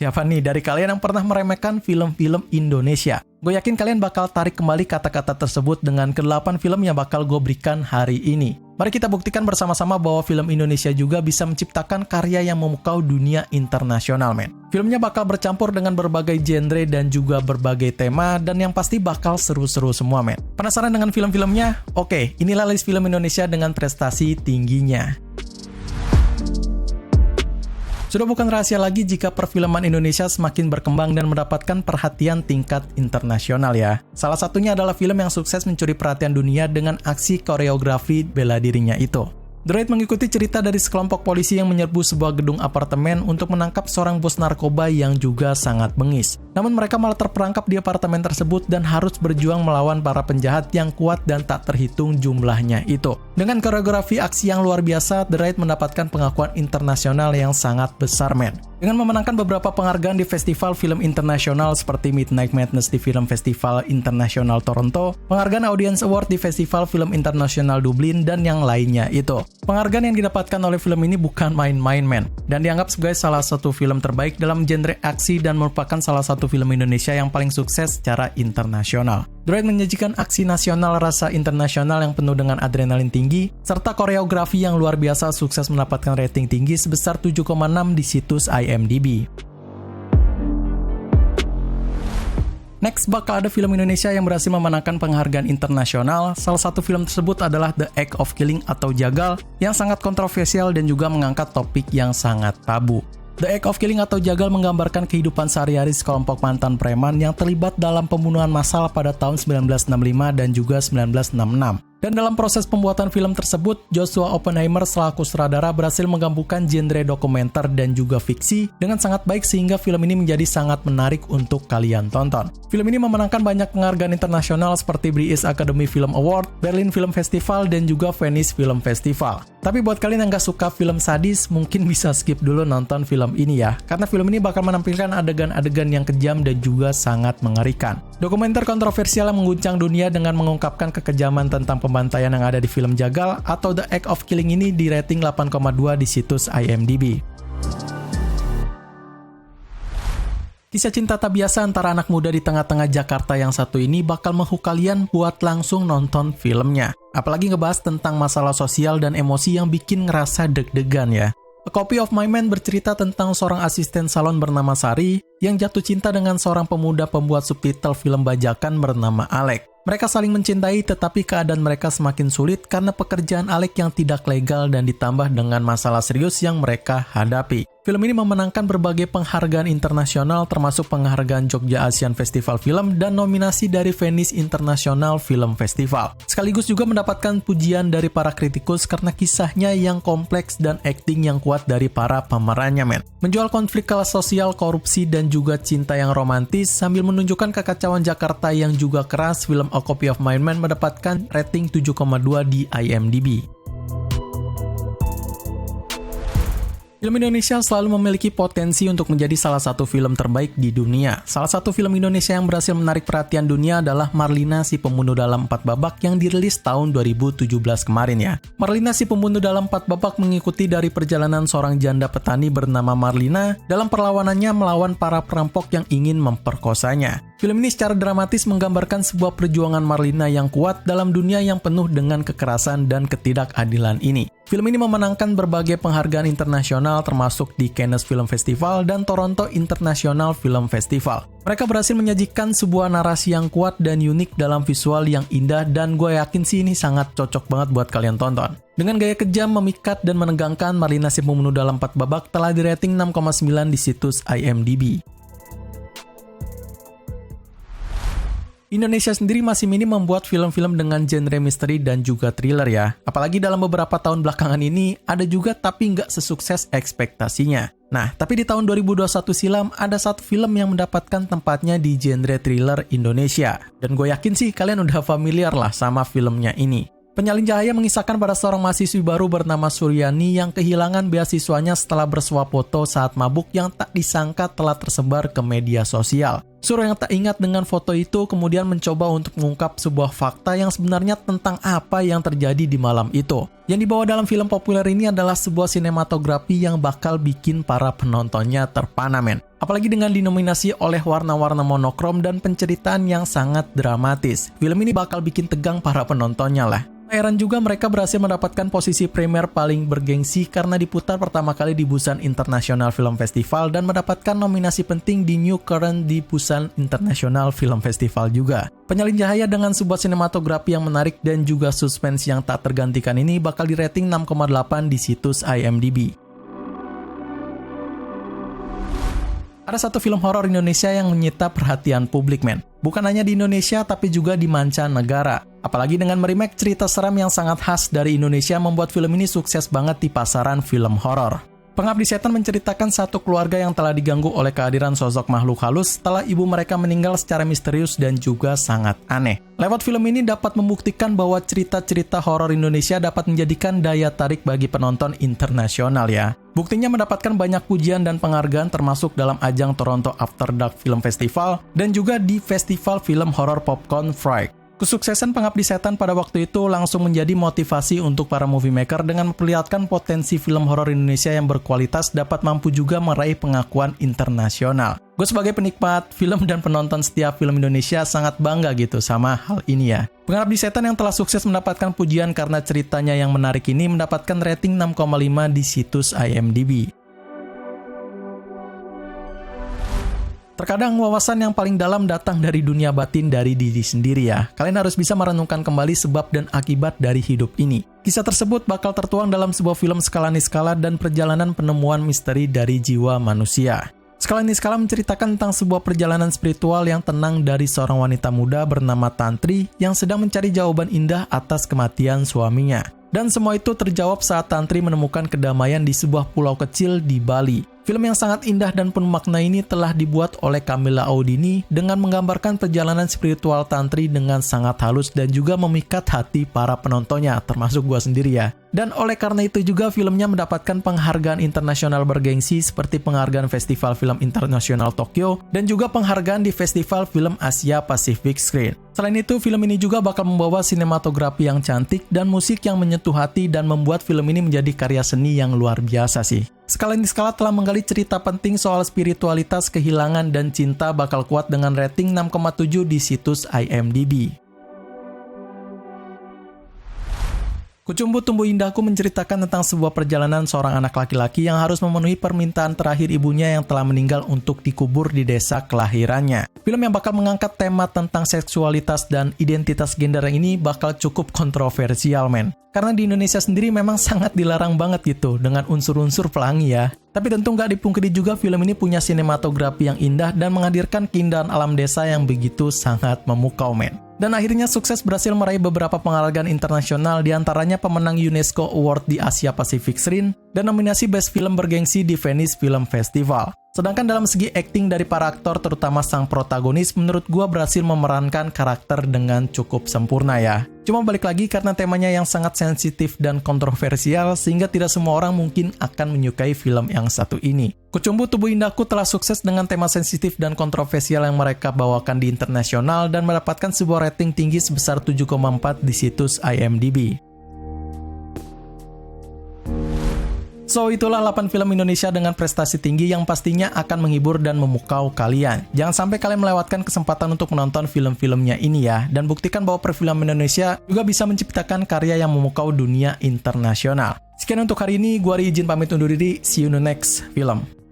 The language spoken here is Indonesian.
Siapa nih dari kalian yang pernah meremehkan film-film Indonesia? Gue yakin kalian bakal tarik kembali kata-kata tersebut dengan ke-8 film yang bakal gue berikan hari ini. Mari kita buktikan bersama-sama bahwa film Indonesia juga bisa menciptakan karya yang memukau dunia internasional, men. Filmnya bakal bercampur dengan berbagai genre dan juga berbagai tema, dan yang pasti bakal seru-seru semua, men. Penasaran dengan film-filmnya? Oke, inilah list film Indonesia dengan prestasi tingginya. Sudah bukan rahasia lagi jika perfilman Indonesia semakin berkembang dan mendapatkan perhatian tingkat internasional ya. Salah satunya adalah film yang sukses mencuri perhatian dunia dengan aksi koreografi bela dirinya itu. The Raid mengikuti cerita dari sekelompok polisi yang menyerbu sebuah gedung apartemen untuk menangkap seorang bos narkoba yang juga sangat bengis. Namun mereka malah terperangkap di apartemen tersebut dan harus berjuang melawan para penjahat yang kuat dan tak terhitung jumlahnya itu. Dengan koreografi aksi yang luar biasa, The Raid mendapatkan pengakuan internasional yang sangat besar, men. Dengan memenangkan beberapa penghargaan di festival film internasional seperti Midnight Madness di Film Festival Internasional Toronto, penghargaan Audience Award di Festival Film Internasional Dublin, dan yang lainnya itu. Penghargaan yang didapatkan oleh film ini bukan main-main, men, dan dianggap sebagai salah satu film terbaik dalam genre aksi dan merupakan salah satu film Indonesia yang paling sukses secara internasional. The Raid menyajikan aksi nasional rasa internasional yang penuh dengan adrenalin tinggi, serta koreografi yang luar biasa sukses mendapatkan rating tinggi sebesar 7,6 di situs IMDb. Next, bakal ada film Indonesia yang berhasil memenangkan penghargaan internasional. Salah satu film tersebut adalah The Act of Killing atau Jagal, yang sangat kontroversial dan juga mengangkat topik yang sangat tabu. The Act of Killing atau Jagal menggambarkan kehidupan sehari-hari sekelompok mantan preman yang terlibat dalam pembunuhan massal pada tahun 1965 dan juga 1966. Dan dalam proses pembuatan film tersebut, Joshua Oppenheimer selaku sutradara berhasil menggabungkan genre dokumenter dan juga fiksi dengan sangat baik sehingga film ini menjadi sangat menarik untuk kalian tonton. Film ini memenangkan banyak penghargaan internasional seperti British Academy Film Award, Berlin Film Festival, dan juga Venice Film Festival. Tapi buat kalian yang gak suka film sadis, mungkin bisa skip dulu nonton film ini ya, karena film ini bakal menampilkan adegan-adegan yang kejam dan juga sangat mengerikan. Dokumenter kontroversial yang mengguncang dunia dengan mengungkapkan kekejaman tentang pembantaian yang ada di film Jagal atau The Act of Killing ini di rating 8,2 di situs IMDb. Kisah cinta tak biasa antara anak muda di tengah-tengah Jakarta yang satu ini bakal menghook kalian buat langsung nonton filmnya. Apalagi ngebahas tentang masalah sosial dan emosi yang bikin ngerasa deg-degan ya. A Copy of My Mind bercerita tentang seorang asisten salon bernama Sari yang jatuh cinta dengan seorang pemuda pembuat subtitle film bajakan bernama Alek. Mereka saling mencintai tetapi keadaan mereka semakin sulit karena pekerjaan Alek yang tidak legal dan ditambah dengan masalah serius yang mereka hadapi. Film ini memenangkan berbagai penghargaan internasional termasuk penghargaan Jogja Asian Festival Film dan nominasi dari Venice International Film Festival. Sekaligus juga mendapatkan pujian dari para kritikus karena kisahnya yang kompleks dan akting yang kuat dari para pemerannya, men. Menjual konflik kelas sosial, korupsi, dan juga cinta yang romantis sambil menunjukkan kekacauan Jakarta yang juga keras, film A Copy of My Mind mendapatkan rating 7,2 di IMDb. Film Indonesia selalu memiliki potensi untuk menjadi salah satu film terbaik di dunia. Salah satu film Indonesia yang berhasil menarik perhatian dunia adalah Marlina Si Pembunuh Dalam 4 Babak yang dirilis tahun 2017 kemarin ya. Marlina Si Pembunuh Dalam 4 Babak mengikuti dari perjalanan seorang janda petani bernama Marlina dalam perlawanannya melawan para perampok yang ingin memperkosanya. Film ini secara dramatis menggambarkan sebuah perjuangan Marlina yang kuat dalam dunia yang penuh dengan kekerasan dan ketidakadilan ini. Film ini memenangkan berbagai penghargaan internasional termasuk di Cannes Film Festival dan Toronto International Film Festival. Mereka berhasil menyajikan sebuah narasi yang kuat dan unik dalam visual yang indah dan gue yakin sih ini sangat cocok banget buat kalian tonton. Dengan gaya kejam, memikat, dan menegangkan, Marlina Si Pembunuh Dalam 4 Babak telah dirating 6,9 di situs IMDb. Indonesia sendiri masih minim membuat film-film dengan genre misteri dan juga thriller ya. Apalagi dalam beberapa tahun belakangan ini, ada juga tapi nggak sesukses ekspektasinya. Nah, tapi di tahun 2021 silam, ada satu film yang mendapatkan tempatnya di genre thriller Indonesia. Dan gue yakin sih kalian udah familiar lah sama filmnya ini. Penyalin cahaya mengisahkan pada seorang mahasiswi baru bernama Suryani yang kehilangan beasiswanya setelah bersuah foto saat mabuk yang tak disangka telah tersebar ke media sosial. Sur yang tak ingat dengan foto itu kemudian mencoba untuk mengungkap sebuah fakta yang sebenarnya tentang apa yang terjadi di malam itu. Yang dibawa dalam film populer ini adalah sebuah sinematografi yang bakal bikin para penontonnya terpana, men. Apalagi dengan dinominasi oleh warna-warna monokrom dan penceritaan yang sangat dramatis. Film ini bakal bikin tegang para penontonnya lah. Heran juga mereka berhasil mendapatkan posisi premier paling bergengsi karena diputar pertama kali di Busan International Film Festival dan mendapatkan nominasi penting di New Current di Busan International Film Festival juga. Penyalin cahaya dengan sebuah sinematografi yang menarik dan juga suspense yang tak tergantikan ini bakal di rating 6,8 di situs IMDb. Ada satu film horor Indonesia yang menyita perhatian publik, men. Bukan hanya di Indonesia, tapi juga di mancanegara. Apalagi dengan meremake cerita seram yang sangat khas dari Indonesia membuat film ini sukses banget di pasaran film horor. Pengabdi Setan menceritakan satu keluarga yang telah diganggu oleh kehadiran sosok makhluk halus setelah ibu mereka meninggal secara misterius dan juga sangat aneh. Lewat film ini dapat membuktikan bahwa cerita-cerita horor Indonesia dapat menjadikan daya tarik bagi penonton internasional ya. Buktinya mendapatkan banyak pujian dan penghargaan termasuk dalam ajang Toronto After Dark Film Festival dan juga di Festival Film Horor Popcorn Fright. Kesuksesan Pengabdi Setan pada waktu itu langsung menjadi motivasi untuk para movie maker dengan memperlihatkan potensi film horor Indonesia yang berkualitas dapat mampu juga meraih pengakuan internasional. Gue sebagai penikmat film dan penonton setiap film Indonesia sangat bangga gitu sama hal ini ya. Pengabdi Setan yang telah sukses mendapatkan pujian karena ceritanya yang menarik ini mendapatkan rating 6,5 di situs IMDb. Terkadang wawasan yang paling dalam datang dari dunia batin dari diri sendiri ya. Kalian harus bisa merenungkan kembali sebab dan akibat dari hidup ini. Kisah tersebut bakal tertuang dalam sebuah film skala niskala dan perjalanan penemuan misteri dari jiwa manusia. Skala niskala menceritakan tentang sebuah perjalanan spiritual yang tenang dari seorang wanita muda bernama Tantri yang sedang mencari jawaban indah atas kematian suaminya. Dan semua itu terjawab saat Tantri menemukan kedamaian di sebuah pulau kecil di Bali. Film yang sangat indah dan penuh makna ini telah dibuat oleh Camilla Audini dengan menggambarkan perjalanan spiritual Tantri dengan sangat halus dan juga memikat hati para penontonnya, termasuk gua sendiri ya. Dan oleh karena itu juga filmnya mendapatkan penghargaan internasional bergengsi seperti penghargaan Festival Film Internasional Tokyo dan juga penghargaan di Festival Film Asia Pacific Screen. Selain itu, film ini juga bakal membawa sinematografi yang cantik dan musik yang menyentuh hati dan membuat film ini menjadi karya seni yang luar biasa sih. Skala Niskala telah menggali cerita penting soal spiritualitas, kehilangan, dan cinta bakal kuat dengan rating 6,7 di situs IMDb. Kucumbu Tumbuh Indahku menceritakan tentang sebuah perjalanan seorang anak laki-laki yang harus memenuhi permintaan terakhir ibunya yang telah meninggal untuk dikubur di desa kelahirannya. Film yang bakal mengangkat tema tentang seksualitas dan identitas gender ini bakal cukup kontroversial, men. Karena di Indonesia sendiri memang sangat dilarang banget gitu dengan unsur-unsur pelangi ya. Tapi tentu nggak dipungkiri juga film ini punya sinematografi yang indah dan menghadirkan keindahan alam desa yang begitu sangat memukau, men. Dan akhirnya sukses berhasil meraih beberapa penghargaan internasional, diantaranya pemenang UNESCO Award di Asia Pacific Screen dan nominasi Best Film bergengsi di Venice Film Festival. Sedangkan dalam segi akting dari para aktor, terutama sang protagonis, menurut gua berhasil memerankan karakter dengan cukup sempurna ya. Cuma balik lagi karena temanya yang sangat sensitif dan kontroversial, sehingga tidak semua orang mungkin akan menyukai film yang satu ini. Kucumbu Tubuh Indahku telah sukses dengan tema sensitif dan kontroversial yang mereka bawakan di internasional dan mendapatkan sebuah rating tinggi sebesar 7,4 di situs IMDb. So, itulah 8 film Indonesia dengan prestasi tinggi yang pastinya akan menghibur dan memukau kalian. Jangan sampai kalian melewatkan kesempatan untuk menonton film-filmnya ini ya. Dan buktikan bahwa perfilman Indonesia juga bisa menciptakan karya yang memukau dunia internasional. Sekian untuk hari ini, gua izin pamit undur diri. See you in the next film.